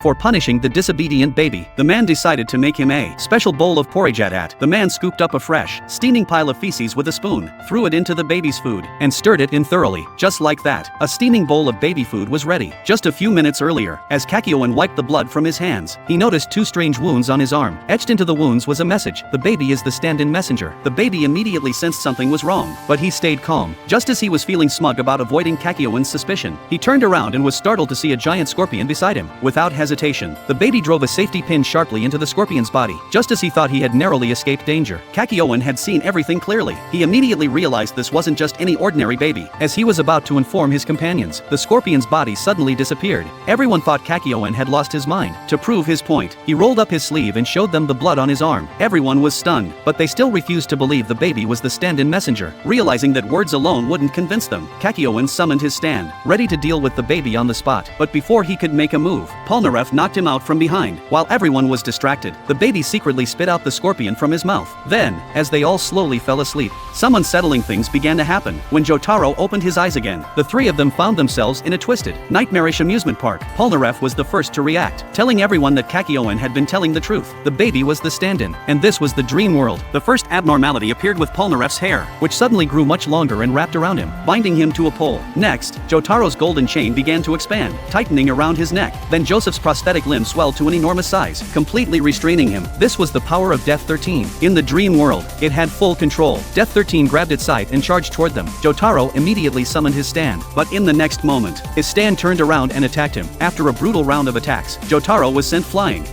For punishing the disobedient baby, the man decided to make him a special bowl of porridge. The man scooped up a fresh, steaming pile of feces with a spoon, threw it into the baby's food, and stirred it in thoroughly. Just like that, a steaming bowl of baby food was ready. Just a few minutes earlier, as Kakyoin wiped the blood from his hands, he noticed two strange wounds on his arm. Etched into the wounds was a message: the baby is the stand-in messenger. The baby immediately sensed something was wrong, but he stayed calm. Just as he was feeling smug about avoiding Kakyoin's suspicion, he turned around and was startled to see a giant scorpion beside him. Without hesitation, the baby drove a safety pin sharply into the scorpion's body. Just as he thought he had narrowly escaped danger, Kakyoin had seen everything clearly. He immediately realized this wasn't just any ordinary baby. As he was about to inform his companions, the scorpion's body suddenly disappeared. Everyone thought Kakyoin had lost his mind. To prove his point, he rolled up his sleeve and showed them the blood on his arm. Everyone was stunned, but they still refused to believe the baby was the stand-in messenger. Realizing that words alone wouldn't convince them, Kakyoin summoned his stand, ready to deal with the baby on the spot. But before he could make a move, Polnareff knocked him out from behind. While everyone was distracted, the baby secretly spit out the scorpion from his mouth. Then, as they all slowly fell asleep, some unsettling things began to happen. When Jotaro opened his eyes again, the three of them found themselves in a twisted, nightmarish amusement park. Polnareff was the first to react, telling everyone that Kakyoin had been telling the truth. The baby was the stand-in, and this was the dream world. The first abnormality appeared with Polnareff's hair, which suddenly grew much longer and wrapped around him, binding him to a pole. Next, Jotaro's golden chain began to expand, tightening around his neck. Then Joseph's prosthetic limb swelled to an enormous size, completely restraining him. This was the power of Death 13. In the dream world, it had full control. Death 13 grabbed its scythe and charged toward them. Jotaro immediately summoned his stand, but in the next moment, his stand turned around and attacked him. After a brutal round of attacks, Jotaro was sent flying.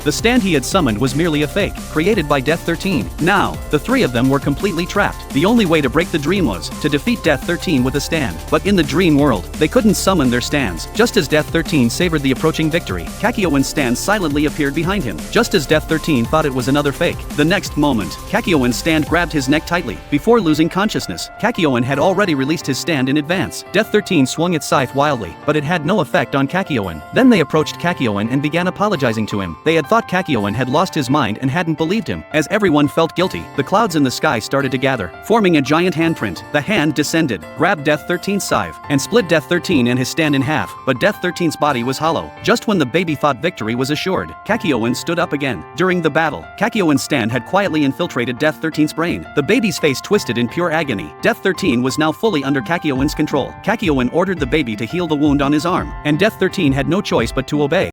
The stand he had summoned was merely a fake, created by Death 13. Now, the three of them were completely trapped. The only way to break the dream was to defeat Death 13 with a stand. But in the dream world, they couldn't summon their stands. Just as Death 13 savored the approaching victory, Kakyoin's stand silently appeared behind him. Just as Death 13 thought it was another fake. The next moment, Kakyoin's stand grabbed his neck tightly. Before losing consciousness, Kakyoin had already released his stand in advance. Death 13 swung its scythe wildly, but it had no effect on Kakyoin. Then they approached Kakyoin and began apologizing to him. They had thought Kakyoin had lost his mind and hadn't believed him. As everyone felt guilty, the clouds in the sky started to gather, forming a giant handprint. The hand descended, grabbed Death 13's scythe, and split Death 13 and his stand in half. But Death 13's body was hollow. Just when the baby thought victory was assured, Kakyoin stood up again. During the battle, Kakyoin's stand had quietly infiltrated Death 13's brain. The baby's face twisted in pure agony. Death 13 was now fully under Kakyoin's control. Kakyoin ordered the baby to heal the wound on his arm, and Death 13 had no choice but to obey.